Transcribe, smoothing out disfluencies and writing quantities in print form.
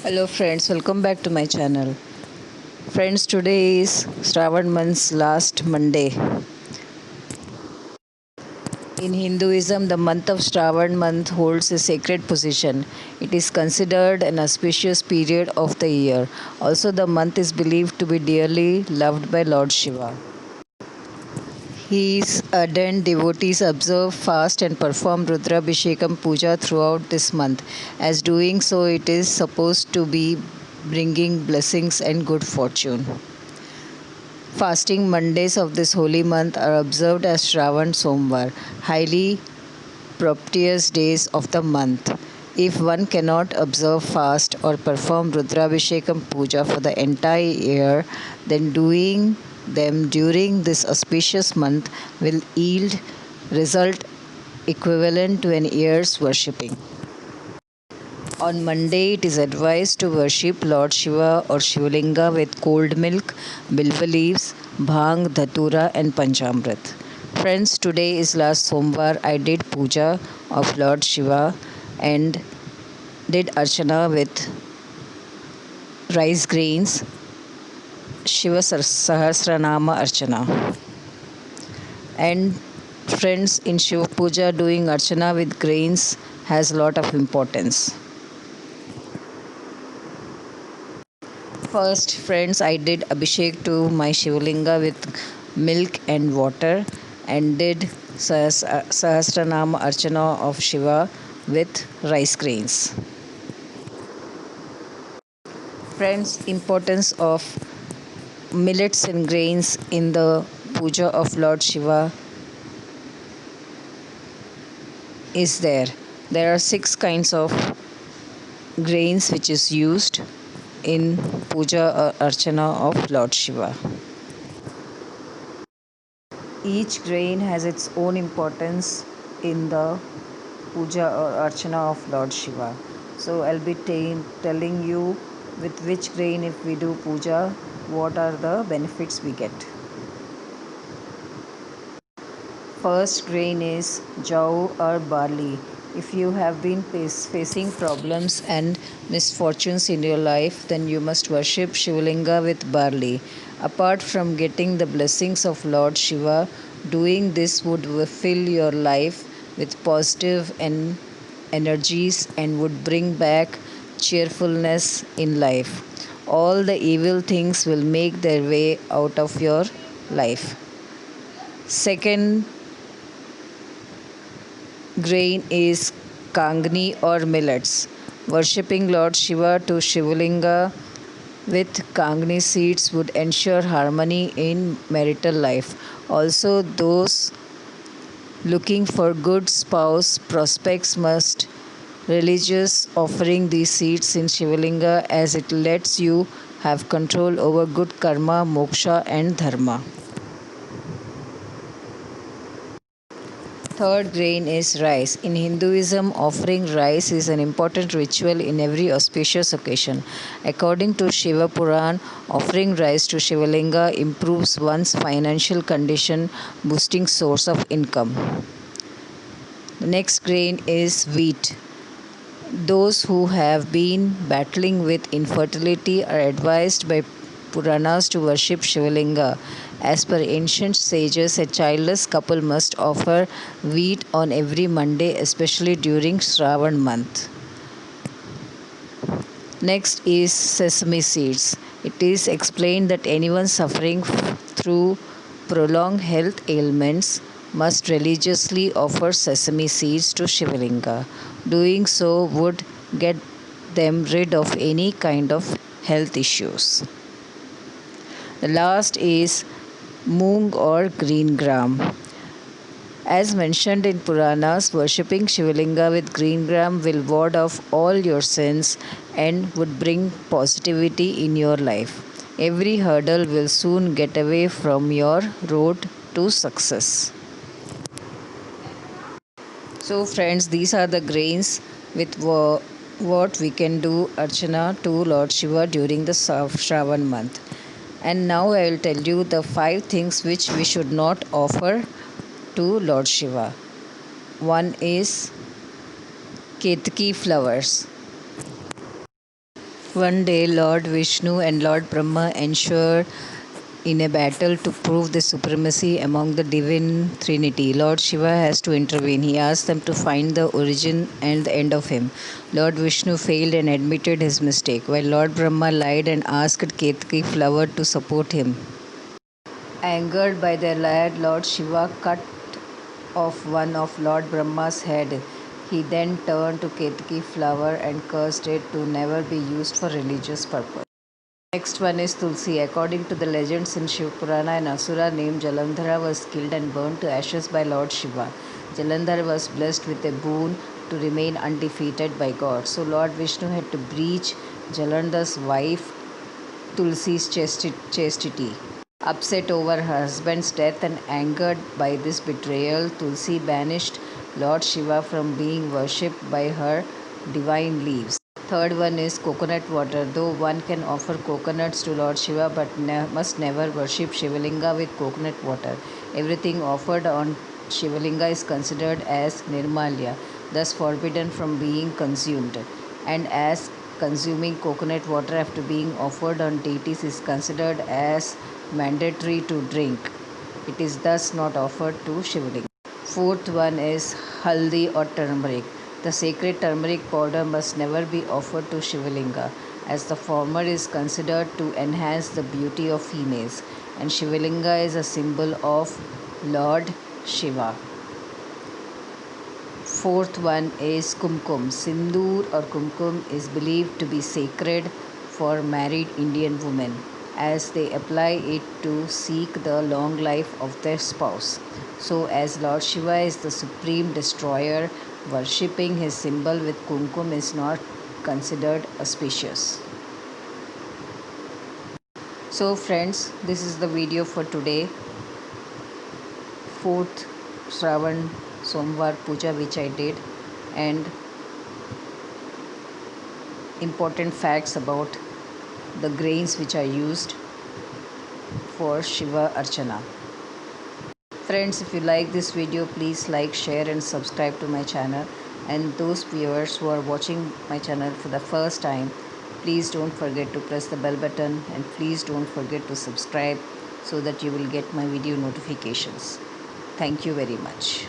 Hello friends, welcome back to my channel. Friends, today is Shravan month's last Monday. In Hinduism, the month of Shravan month holds a sacred position. It is considered an auspicious period of the year. Also, the month is believed to be dearly loved by Lord Shiva. His ardent devotees observe, fast, and perform Rudrabhishekam Puja throughout this month. As doing so, it is supposed to be bringing blessings and good fortune. Fasting Mondays of this holy month are observed as Shravan Somvar, highly propitious days of the month. If one cannot observe fast or perform Rudrabhishekam Puja for the entire year, then doing them during this auspicious month will yield result equivalent to an year's worshipping. On Monday, it is advised to worship Lord Shiva or Shivlinga with cold milk, bilva leaves, bhang, dhatura, and panchamrit. Friends, today is last Somvar. I did puja of Lord Shiva and did archana with rice grains, Shiva Sahasranama Archana. And friends, in Shiva Puja, doing archana with grains has lot of importance. First, friends, I did abhishek to my Shivlinga with milk and water and did Sahasranama Archana of Shiva with rice grains. Friends, importance of millets and grains in the puja of Lord Shiva is there. There are 6 kinds of grains which is used in puja or archana of Lord Shiva. Each grain has its own importance in the puja or archana of Lord Shiva. So I'll be telling you with which grain, if we do puja, what are the benefits we get. First grain is jaw or barley. If you have been facing problems and misfortunes in your life, then you must worship Shivlinga with barley. Apart from getting the blessings of Lord Shiva, doing this would fill your life with positive and energies and would bring back cheerfulness in life. All the evil things will make their way out of your life. Second grain is kangni or millets. Worshipping Lord Shiva to Shivlinga with kangni seeds would ensure harmony in marital life. Also, those looking for good spouse prospects must religious offering these seeds in Shivlinga as it lets you have control over good karma, moksha and dharma. Third grain is rice. In Hinduism, offering rice is an important ritual in every auspicious occasion. According to Shiva Puran, offering rice to Shivalinga improves one's financial condition, boosting source of income. The next grain is wheat. Those who have been battling with infertility are advised by Puranas to worship Shivalinga. As per ancient sages, a childless couple must offer wheat on every Monday, especially during Shravan month. Next is sesame seeds. It is explained that anyone suffering through prolonged health ailments must religiously offer sesame seeds to Shivalinga. Doing so would get them rid of any kind of health issues. The last is moong or green gram. As mentioned in Puranas, worshipping Shivalinga with green gram will ward off all your sins and would bring positivity in your life. Every hurdle will soon get away from your road to success. So, friends, these are the grains with what we can do archana to Lord Shiva during the Shravan month. And now I will tell you the 5 things which we should not offer to Lord Shiva. One is Ketki flowers. One day, Lord Vishnu and Lord Brahma ensure in a battle to prove the supremacy among the divine trinity. Lord Shiva has to intervene. He asks them to find the origin and the end of him. Lord Vishnu failed and admitted his mistake, while Lord Brahma lied and asked Ketki flower to support him. Angered by their lie, Lord Shiva cut off one of Lord Brahma's head. He then turned to Ketki flower and cursed it to never be used for religious purpose. Next one is Tulsi. According to the legends in Shiv Purana, an Asura named Jalandhara was killed and burnt to ashes by Lord Shiva. Jalandhar was blessed with a boon to remain undefeated by God. So Lord Vishnu had to breach Jalandhar's wife Tulsi's chastity. Upset over her husband's death and angered by this betrayal, Tulsi banished Lord Shiva from being worshipped by her divine leaves. Third one is coconut water. Though one can offer coconuts to Lord Shiva but must never worship Shivalinga with coconut water. Everything offered on Shivalinga is considered as nirmalya, thus forbidden from being consumed. And as consuming coconut water after being offered on deities is considered as mandatory to drink, it is thus not offered to Shivalinga. Fourth one is haldi or turmeric. The sacred turmeric powder must never be offered to Shivalinga, as the former is considered to enhance the beauty of females, and Shivalinga is a symbol of Lord Shiva. Fourth one is kumkum. Sindoor or kumkum is believed to be sacred for married Indian women, as they apply it to seek the long life of their spouse. So, as Lord Shiva is the supreme destroyer, worshipping his symbol with kumkum is not considered auspicious. So, friends, this is the video for today. 4th Shravan Somvar Puja which I did, and important facts about the grains which are used for Shiva Archana. Friends, if you like this video, please like, share and subscribe to my channel. And those viewers who are watching my channel for the first time, please don't forget to press the bell button and please don't forget to subscribe so that you will get my video notifications. Thank you very much.